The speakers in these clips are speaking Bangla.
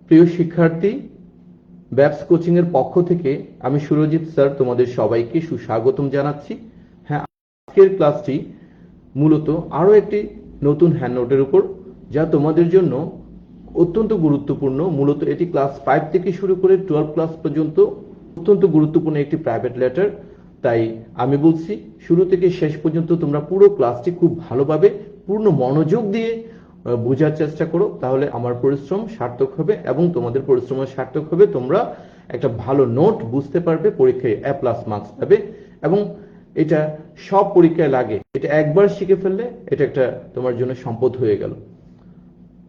প্রিয় শিক্ষার্থী, ব্যাপস কোচিং এর পক্ষ থেকে আমি সুরজিৎ স্যার তোমাদের সবাইকে সুস্বাগতম জানাচ্ছি। হ্যাঁ, আজকের ক্লাসটি মূলত আরো একটি নতুন হ্যান্ডনোটের উপর, যা তোমাদের জন্য অত্যন্ত গুরুত্বপূর্ণ। মূলত এটি ক্লাস 5 থেকে শুরু করে 12 ক্লাস পর্যন্ত অত্যন্ত গুরুত্বপূর্ণ একটি প্রাইভেট লেটার। তাই আমি বলছি শুরু থেকে শেষ পর্যন্ত তোমরা পুরো ক্লাসটি খুব ভালোভাবে পূর্ণ মনোযোগ দিয়ে বোঝার চেষ্টা করো, তাহলে আমার পরিশ্রম সার্থক হবে এবং তোমাদের পরিশ্রমের সার্থক হবে। তোমরা একটা ভালো নোট বুঝতে পারবে, পরীক্ষায় A+ মার্কস পাবে এবং এটা সব পরীক্ষায় লাগে। এটা একবার শিখে ফেললে এটা একটা তোমার জন্য সম্পদ হয়ে গেল।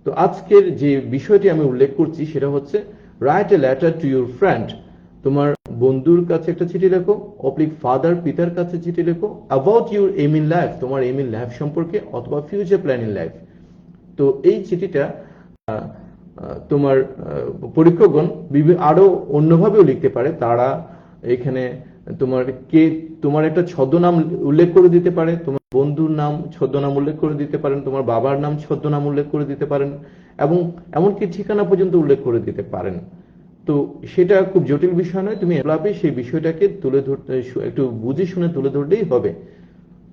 তো আজকের যে বিষয়টি আমি উল্লেখ করছি সেটা হচ্ছে write a letter to your friend. তোমার বন্ধুর কাছে একটা চিঠি লেখো, অপ্লিক ফাদার পিতার কাছে চিঠি লেখো, about your aim in life তোমার এম ইন লাইফ সম্পর্কে, অথবা ফিউচার প্ল্যান ইন লাইফ। তো এই চিঠিটা তোমার পরীক্ষকগণ আরো অন্যভাবেও লিখতে পারে। তারা এখানে তোমার একটা ছদ্মনাম উল্লেখ করে দিতে পারে, তোমার বন্ধুর নাম ছদ্মনাম উল্লেখ করে দিতে পারেন, তোমার বাবার নাম ছদ্মনাম উল্লেখ করে দিতে পারেন এবং এমনকি ঠিকানা পর্যন্ত উল্লেখ করে দিতে পারেন। তো সেটা খুব জটিল বিষয় নয়, তুমি এভাবে সেই বিষয়টাকে তুলে ধরতে একটু বুঝে শুনে তুলে ধরলেই হবে।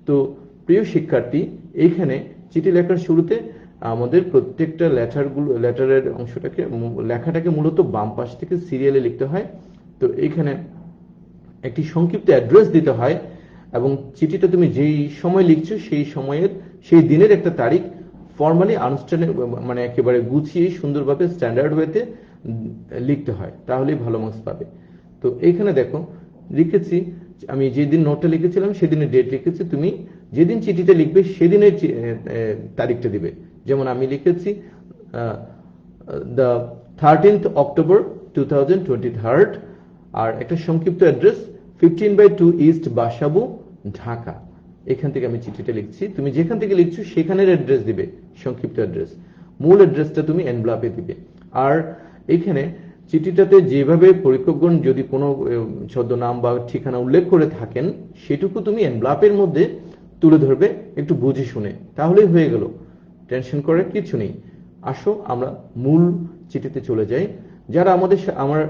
তো প্রিয় শিক্ষার্থী, এইখানে চিঠি লেখার শুরুতে আমাদের প্রত্যেকটা লেটারের লেখাটাকে মূলত বাম পাশ থেকে সিরিয়ালে লিখতে হয়। তো এইখানে একটি সংক্ষিপ্ত অ্যাড্রেস দিতে হয় এবং চিঠিটা তুমি যেই সময় লিখছো সেই দিনের একটা তারিখ ফর্মালি আনুষ্ঠানিক মানে একেবারে গুছিয়ে সুন্দরভাবে স্ট্যান্ডার্ড ওয়েতে লিখতে হয়, তাহলেই ভালো মার্কস পাবে। তো এইখানে দেখো লিখেছি, আমি যেদিন নোটটা লিখেছিলাম সেদিনের ডেট লিখেছি। তুমি যেদিন চিঠিটা লিখবে সেদিনের তারিখটা দিবে। যেমন আমি লিখেছি দ্য 13th October 2023, আর একটা সংক্ষিপ্ত অ্যাড্রেস 15/2 ইস্ট বাসাবু, ঢাকা। এখান থেকে আমি চিঠিটা লিখছি। তুমি যেখান থেকে লিখছো সেখানের অ্যাড্রেস দিবে, সংক্ষিপ্ত অ্যাড্রেস। মূল অ্যাড্রেসটা তুমি এনভেলপে দিবে। আর এখানে চিঠিটাতে যেভাবে পরীক্ষকগণ যদি কোনো ছদ্মনাম বা ঠিকানা উল্লেখ করে থাকেন সেটুকু তুমি এনভেলপের মধ্যে তুলে ধরবে একটু বুঝে শুনে, তাহলেই হয়ে গেল। টেনশন করার কিছু নেই। আসো আমরা মূল চিঠিতে চলে যাই। যারা আমার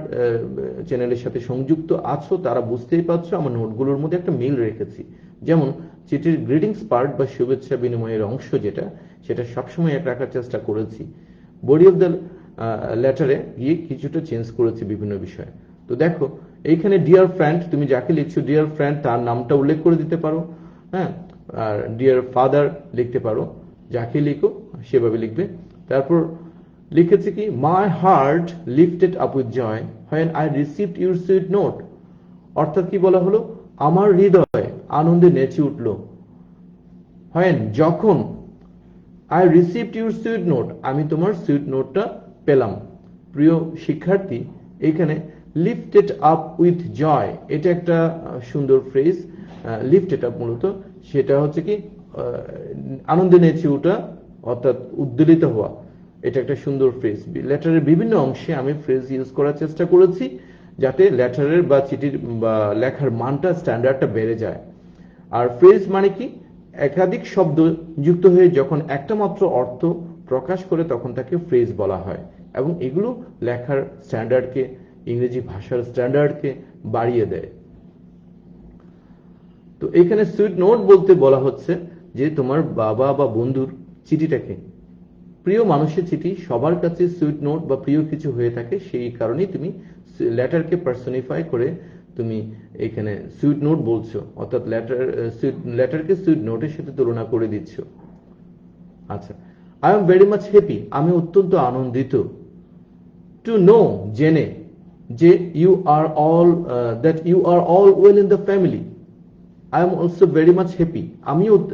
চ্যানেলের সাথে সংযুক্ত আছো তারা বুঝতেই পারছো আমার নোটগুলোর মধ্যে একটা মিল রেখেছি। যেমন চিঠির গ্রিটিংস পার্ট বা শুভেচ্ছা বিনিময়ের অংশ সেটা সবসময় এক রাখার চেষ্টা করেছি। বডি অফ দ্য লেটারে গিয়ে কিছুটা চেঞ্জ করেছি বিভিন্ন বিষয়ে। তো দেখো এইখানে ডিয়ার ফ্রেন্ড, তুমি যাকে লিখছো ডিয়ার ফ্রেন্ড তার নামটা উল্লেখ করে দিতে পারো। হ্যাঁ, আর ডিয়ার ফাদার লিখতে পারো, যাকে লিখো সেভাবে লিখবে। তারপর লিখেছে কি, my heart lifted up with joy when I received your sweet note. অর্থাৎ কি বলা হলো, আমার হৃদয় আনন্দে নেচে উঠল হোয়েন যখন I received your sweet note আমি তোমার সুইট নোটটা পেলাম। প্রিয় শিক্ষার্থী, এখানে লিফটেড আপ উইথ জয় এটা একটা সুন্দর ফ্রেজ। লিফটেড আপ মূলত সেটা হচ্ছে কি আনন্দে নেচে ওঠা অর্থাৎ উদ্দোলিত হওয়া। এটা একটা সুন্দর ফ্রেজ। লেটারের বিভিন্ন অংশে আমি ফ্রেজ ইউজ করার চেষ্টা করেছি যাতে লেটারের বা চিঠির বা লেখার মানটা স্ট্যান্ডার্ডটা বেড়ে যায়। আর ফ্রেজ মানে কি, একাধিক শব্দ যুক্ত হয়ে যখন একটা মাত্র অর্থ প্রকাশ করে তখন তাকে ফ্রেজ বলা হয় এবং এগুলো লেখার স্ট্যান্ডার্ডকে, ইংরেজি ভাষার স্ট্যান্ডার্ডকে বাড়িয়ে দেয়। তো এখানে সুইট নোট বলতে বলা হচ্ছে যে তোমার বাবা বা বন্ধুর চিঠিটাকে, প্রিয় মানুষের চিঠি সবার কাছে সুইট নোট বা প্রিয় কিছু হয়ে থাকে, সেই কারণেই তুমি লেটারকে পার্সনিফাই করে তুমি এখানে সুইট নোট বলছো, অর্থাৎ লেটারকে সুইট নোটের সাথে তুলনা করে দিচ্ছ। আচ্ছা, I am very much happy আমি অত্যন্ত আনন্দিত, টু নো জেনে যে you are all that you are all well in the family. I am also very much happy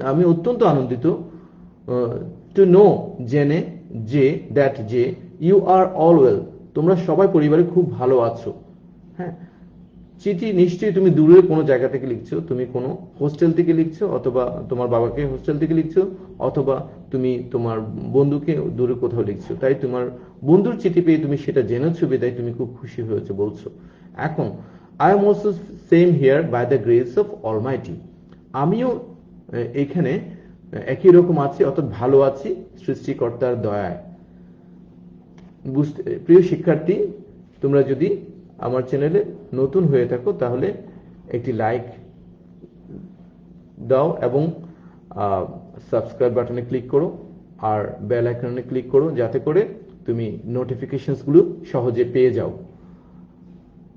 আমি অত্যন্ত আনন্দিত, টু নো জেনে যে দ্যাট যে ইউ আর অল ওয়েল তোমরা সবাই পরিবারে খুব ভালো আছো। হ্যাঁ, চিঠি নিশ্চয়ই তুমি দূরের কোনো জায়গা থেকে লিখছো, তুমি কোনো হোস্টেল থেকে লিখছো, অথবা তোমার বাবাকে হোস্টেল থেকে লিখছো, অথবা তুমি তোমার বন্ধুকে দূরে কোথাও লিখছো। তাই তোমার বন্ধুর চিঠি পেয়ে তুমি সেটা জেনেছো বিদায় তুমি খুব খুশি হয়েছে বলছো। এখন I am also same here by the grace of almighty আমিও এখানে একই রকম আছি, অর্থাৎ ভালো আছি সৃষ্টিকর্তার দয়ায়। প্রিয় শিক্ষার্থী, তোমরা যদি আমার চ্যানেলে নতুন হয়ে থাকো তাহলে একটি লাইক দাও এবং সাবস্ক্রাইব বাটনে ক্লিক করো আর বেল আইকনে ক্লিক করো, যাতে করে তুমি নোটিফিকেশনস গুলো সহজে পেয়ে যাও।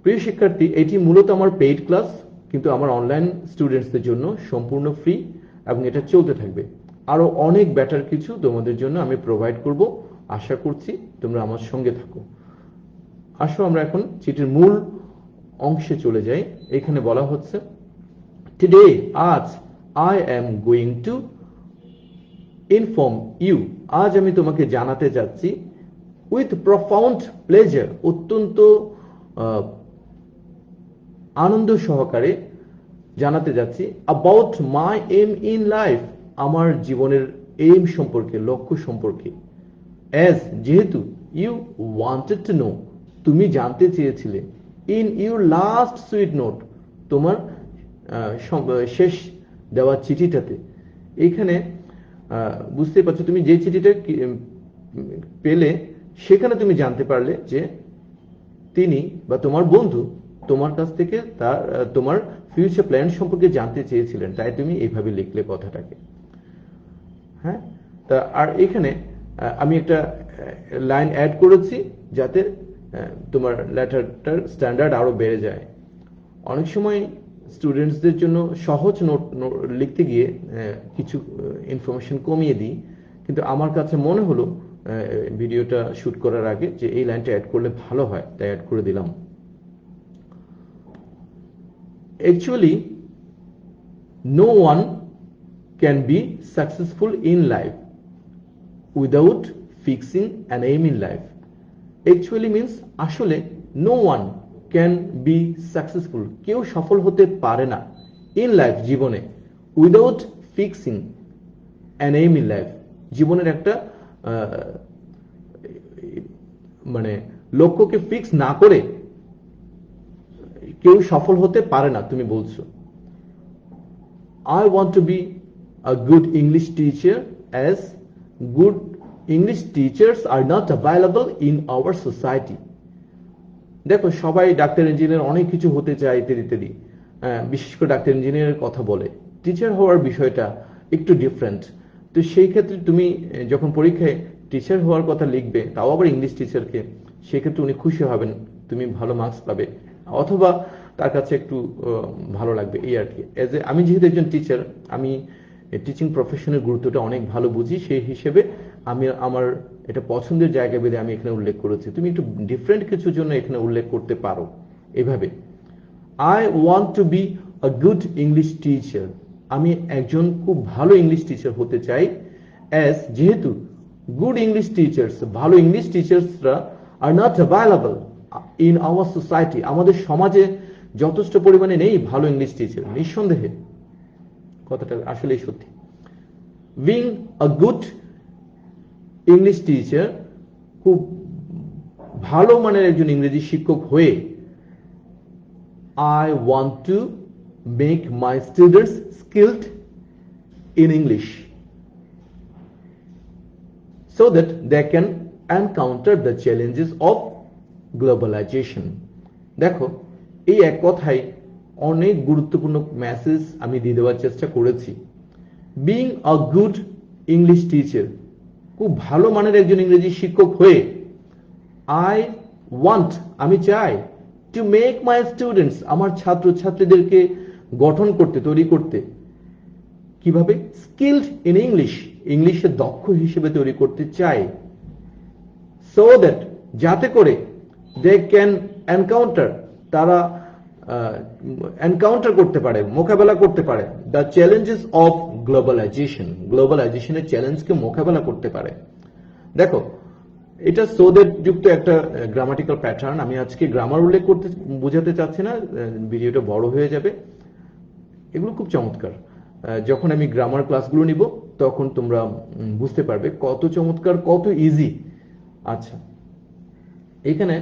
প্রিয় শিক্ষার্থী, এটি মূলত আমার পেইড ক্লাস, কিন্তু আমার অনলাইন স্টুডেন্টসদের জন্য সম্পূর্ণ ফ্রি এবং এটা চলতে থাকবে। আরো অনেক বেটার কিছু তোমাদের জন্য আমি প্রোভাইড করব, আশা করছি তোমরা আমার সঙ্গে থাকো। আসো আমরা এখন চিঠির মূল অংশে চলে যাই। এখানে বলা হচ্ছে, টুডে, আজ, I am going to inform you, আজ আমি তোমাকে জানাতে যাচ্ছি, with profound pleasure, অত্যন্ত আনন্দ সহকারে জানাতে যাচ্ছি, about my aim in life, আমার জীবনের এইম সম্পর্কে, লক্ষ্য সম্পর্কে, as, যেহেতু, you wanted to know, তুমি জানতে চেয়েছিলে, in your last sweet note, তোমার শেষ দেওয়া চিঠিটাতে। এখানে বুঝতে পারছো, তুমি যে চিঠিটা পেলে সেখানে তুমি জানতে পারলে যে তিনি বা তোমার বন্ধু তোমার কাছ থেকে তোমার ফিউচার প্ল্যান সম্পর্কে জানতে চেয়েছিলেন, তাই তুমি এইভাবে লিখলে কথাটাকে। হ্যাঁ, তা আর এখানে আমি একটা লাইন অ্যাড করেছি যাতে তোমার লেটারটার স্ট্যান্ডার্ড আরো বেড়ে যায়। অনেক সময় স্টুডেন্টসদের জন্য সহজ নোট লিখতে গিয়ে কিছু ইনফরমেশন কমিয়ে দিই, কিন্তু আমার কাছে মনে হলো ভিডিওটা শুট করার আগে যে এই লাইনটা অ্যাড করলে ভালো হয়, তাই অ্যাড করে দিলাম। Actually, no one can be successful in life without fixing an aim in life. Actually means আসলে no one can be successful, কেউ সফল হতে পারে না in life, জীবনে, without fixing an aim in life, জীবনের একটা মানে লক্ষ্যকে ফিক্স না করে কেউ সফল হতে পারে না, তুমি বলছো। I want to be a good English teacher, as good English teachers are not available in our society. দেখো, সবাই ডাক্তার, ইঞ্জিনিয়ার, অনেক কিছু হতে চায় ইত্যাদি ইত্যাদি, বিশেষ করে ডাক্তার ইঞ্জিনিয়ারের কথা বলে। টিচার হওয়ার বিষয়টা একটু ডিফারেন্ট। তো সেই ক্ষেত্রে তুমি যখন পরীক্ষায় টিচার হওয়ার কথা লিখবে, তাও আবার ইংলিশ টিচারকে, সেক্ষেত্রে উনি খুশি হবেন, তুমি ভালো মার্কস পাবে, অথবা তার কাছে একটু ভালো লাগবে, এই আর কি। আমি যেহেতু একজন টিচার, আমি টিচিং প্রফেশনের গুরুত্বটা অনেক ভালো বুঝি, সেই হিসেবে আমি আমার এটা পছন্দের জায়গা বেঁধে আমি এখানে উল্লেখ করেছি। তুমি একটু ডিফারেন্ট কিছুর জন্য এখানে উল্লেখ করতে পারো এভাবে, I want to be a good English teacher, আমি একজন খুব ভালো ইংলিশ টিচার হতে চাই, as, যেহেতু, good English teachers, ভালো English টিচার্সরা are not available in our society, আমাদের সমাজে যথেষ্ট পরিমাণে নেই ভালো ইংলিশ টিচার। নিঃসন্দেহে কথাটা আসলেই সত্যি। Being a good English teacher, খুব ভালো মানের একজন ইংরেজি শিক্ষক হয়ে, I want to make my students skilled in English so that they can encounter the challenges of globalization. দেখো, এই এক কথায় অনেক গুরুত্বপূর্ণ মেসেজ আমি দিয়ে দেওয়ার চেষ্টা করেছি। Being a good English teacher, খুব ভালো মানের একজন ইংরেজি শিক্ষক হয়ে, আই ওয়ান্ট, আমি চাই, টু মেক মাই স্টুডেন্টস, আমার ছাত্র ছাত্রীদেরকে গঠন করতে, তৈরি করতে, কিভাবে, স্কিলড ইন ইংলিশ, ইংলিশে দক্ষ হিসেবে তৈরি করতে চাই, সো দ্যাট, যাতে করে, দে ক্যান এনকাউন্টার, তারা এনকাউন্টার করতে পারে, মোকাবেলা করতে পারে, দ্য চ্যালেঞ্জেস অফ গ্লোবালাইজেশন, গ্লোবালাইজেশনের চ্যালেঞ্জকে মোকাবেলা করতে পারে। দেখো, এটা সো দ্যাট যুক্ত একটা গ্রামাটিক্যাল প্যাটার্ন। আমি আজকে গ্রামার উল্লেখ করতে বোঝাতে চাচ্ছি না, ভিডিওটা বড় হয়ে যাবে। এগুলো খুব চমৎকার, যখন আমি গ্রামার ক্লাসগুলো নিব তখন তোমরা বুঝতে পারবে কত চমৎকার, কত ইজি। আচ্ছা, এখানে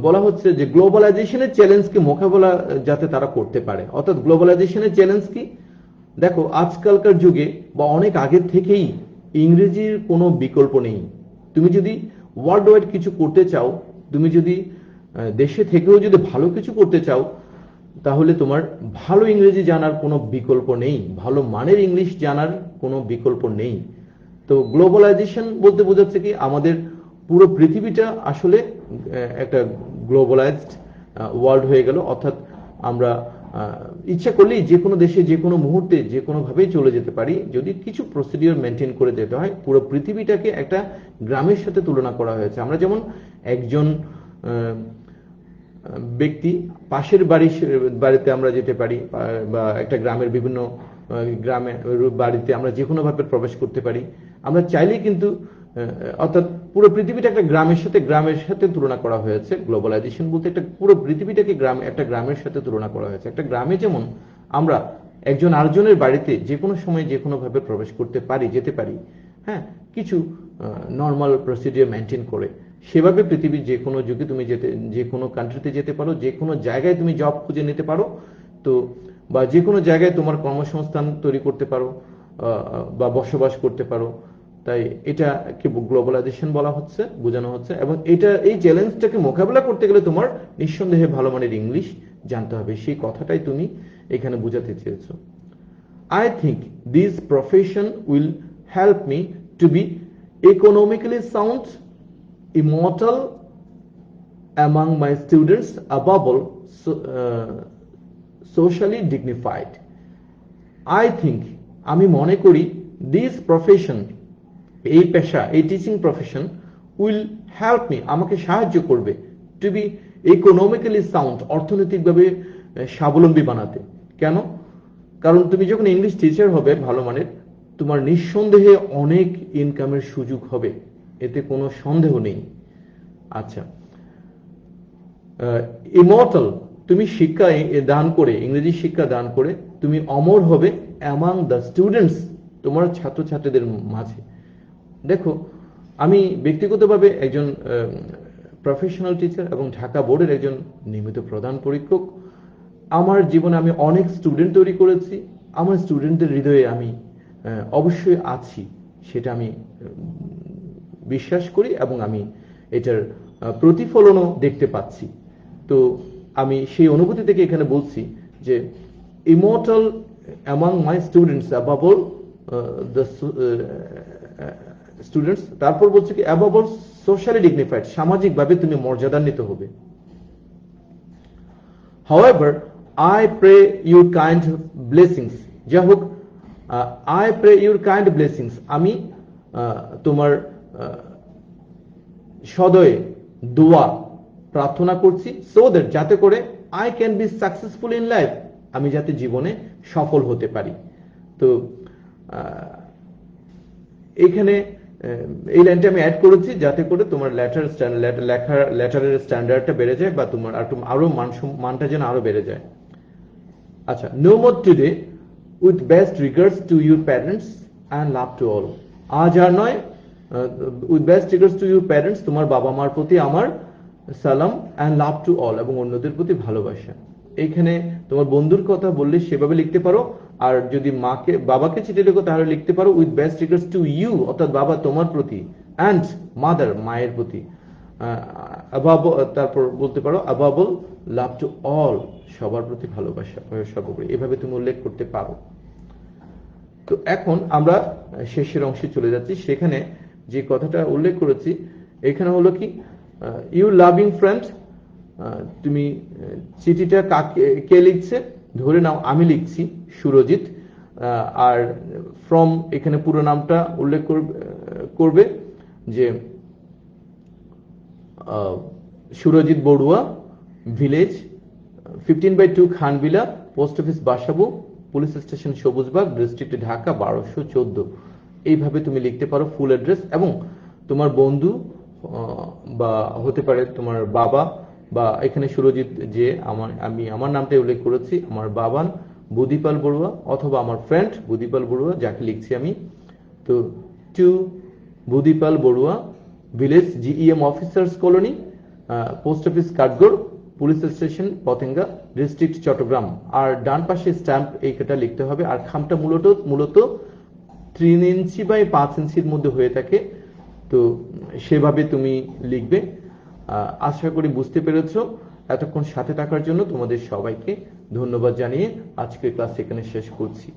বলা হচ্ছে যে গ্লোবালাইজেশনের চ্যালেঞ্জকে মোকাবেলা যাতে তারা করতে পারে, অর্থাৎ গ্লোবালাইজেশনের চ্যালেঞ্জ কি, দেখো আজকালকার যুগে বা অনেক আগের থেকেই ইংরেজির কোনো বিকল্প নেই। তুমি যদি ওয়ার্ল্ড ওয়াইড কিছু করতে চাও, তুমি যদি দেশে থেকেও যদি ভালো কিছু করতে চাও, তাহলে তোমার ভালো ইংরেজি জানার কোনো বিকল্প নেই, ভালো মানের ইংলিশ জানার কোনো বিকল্প নেই। তো গ্লোবালাইজেশন বলতে বোঝাচ্ছে কি, আমাদের পুরো পৃথিবীটা আসলে একটা গ্লোবালাইজড ওয়ার্ল্ড হয়ে গেল, অর্থাৎ আমরা ইচ্ছা করলেই যে কোনো দেশে যে কোনো মুহূর্তে যে কোনোভাবেই চলে যেতে পারি, যদি কিছু প্রসিডিওর মেনটেন করে যেতে হয়। পুরো পৃথিবীটাকে একটা গ্রামের সাথে তুলনা করা হয়েছে। আমরা যেমন একজন ব্যক্তি পাশের বাড়িতে আমরা যেতে পারি, বা একটা গ্রামের বিভিন্ন গ্রামে বাড়িতে আমরা যে কোনো ভাবে প্রবেশ করতে পারি, আমরা চাইলেই কিন্তু, অর্থাৎ পুরো পৃথিবীটা একটা গ্রামের সাথে তুলনা করা হয়েছে। গ্লোবালাইজেশন বলতে একটা পুরো পৃথিবীটাকে একটা গ্রামের সাথে তুলনা করা হয়েছে। একটা গ্রামে যেমন আমরা একজন আরেকজনের বাড়িতে যে কোনো সময় যে কোনো ভাবে প্রবেশ করতে পারি, যেতে পারি, হ্যাঁ, কিছু নর্মাল প্রসিডিওর মেনটেন করে, সেভাবে পৃথিবীর যে কোনো যুগে তুমি যে কোনো কান্ট্রিতে যেতে পারো, যে কোনো জায়গায় তুমি জব খুঁজে নিতে পারো, তো বা যে কোনো জায়গায় তোমার কর্মসংস্থান তৈরি করতে পারো বা বসবাস করতে পারো। তাই এটাকে গ্লোবালাইজেশন বলা হচ্ছে, বোঝানো হচ্ছে। এবং এই চ্যালেঞ্জটাকে মোকাবেলা করতে গেলে তোমার নিঃসন্দেহে ভালো মানের ইংলিশ জানতে হবে, সেই কথাটাই তুমি এখানে বোঝাতে চেয়েছো। I think this profession will help me to be economically sound, immortal among my students, above all socially dignified. I think, আমি মনে করি, this profession, এই পেশা, এই teaching profession, will help me, আমাকে সাহায্য করবে, টু বি ইকোনমিক্যালি সাউন্ড, অর্থনৈতিকভাবে স্বাবলম্বী বানাতে। কেন? কারণ তুমি যখন ইংলিশ টিচার হবে ভালো মানের, তোমার নিঃসন্দেহে অনেক ইনকামের সুযোগ হবে, এতে কোনো সন্দেহ নেই। আচ্ছা, ইমর্টাল, তুমি শিক্ষা দান করে, ইংরেজি শিক্ষা দান করে তুমি অমর হবে অ্যামাং দ্য স্টুডেন্টস, তোমার ছাত্রছাত্রীদের মাঝে। দেখো, আমি ব্যক্তিগতভাবে একজন প্রফেশনাল টিচার এবং ঢাকা বোর্ডের একজন নিয়মিত প্রধান পরীক্ষক। আমার জীবনে আমি অনেক স্টুডেন্ট তৈরি করেছি, আমার স্টুডেন্টদের হৃদয়ে আমি অবশ্যই আছি, সেটা আমি বিশ্বাস করি এবং আমি এটার প্রতিফলনও দেখতে পাচ্ছি। তো আমি সেই অনুভূতি থেকে এখানে বলছি যে immortal among my students, above all the students, তারপর বলছে কি অ্যাবভ অল সোশ্যালি ডিগনিফাইড, সামাজিকভাবে তুমি মর্যাদান্বিত হবে। However, I pray your kind blessings, যা হোক, I pray your kind blessings, আমি তোমার সদয়ে দোয়া প্রার্থনা করছি, so that, যাতে করে I can be successful in life, আমি যাতে জীবনে সফল হতে পারি। তো এখানে এই লাইনটা আমি অ্যাড করেছি যাতে করে তোমার লেটারের স্ট্যান্ডার্ডটা বেড়ে যায়, বা তোমার আরো মানটা যেন আরো বেড়ে যায়। আচ্ছা, no more today, with best regards to your parents and love to all, আজ আর নয়, with best regards to your parents, তোমার বাবা মার প্রতি আমার সালাম, অ্যান্ড লাভ টু অল, এবং অন্যদের প্রতি ভালোবাসা। এইখানে তোমার বন্ধুর কথা বললে সেভাবে লিখতে পারো, আর যদি বাবাকে চিঠি লেখো তাহলে লিখতে পারো with best regards to you, অর্থাৎ বাবা তোমার প্রতি, অ্যান্ড মাদার মায়ের প্রতি, তারপর বলতে পারো above all love to all, সবার প্রতি ভালোবাসা, সর্বোপরি, এভাবে তুমি উল্লেখ করতে পারো। তো এখন আমরা শেষের অংশে চলে যাচ্ছি। সেখানে যে কথাটা উল্লেখ করেছি এখানে হলো কি, ইউ লাভিং ফ্রেন্ড, তুমি চিঠিটা কে লিখছে, ধরে নাও আমি লিখছি সুরজিৎ, আর ফ্রম এখানে পুরো নামটা উল্লেখ করবে যে Surajit Barua, village 15/2 Khanbila, post office Basabu, police station Sabujbag, district Dhaka 1214, এইভাবে তুমি লিখতে পারো ফুল অ্যাড্রেস। এবং তোমার বন্ধু বা হতে পারে তোমার বাবা, বা এখানে সুরজিৎ যে আমার নামটাই উল্লেখ করেছি, আমার বাবা বুধিপাল বড়ুয়া, অথবা আমার ফ্রেন্ড বুধিপাল বড়ুয়া যাকে লিখছি আমি, তো to Budhipal Barua, village GEM officers colony, post office Kathgarh, police station Patenga, district Chittagong. আর ডান পাশে স্ট্যাম্প এইটা লিখতে হবে। আর খামটা মূলত 3 ইঞ্চি বাই 5 ইঞ্চির মধ্যে হয়ে থাকে। তো তো সেভাবে তুমি লিখবে। আশা করি বুঝতে পেরেছো। এতক্ষণ সাথে থাকার জন্য তোমাদের সবাইকে ধন্যবাদ জানিয়ে আজকের ক্লাস এখানে শেষ করছি।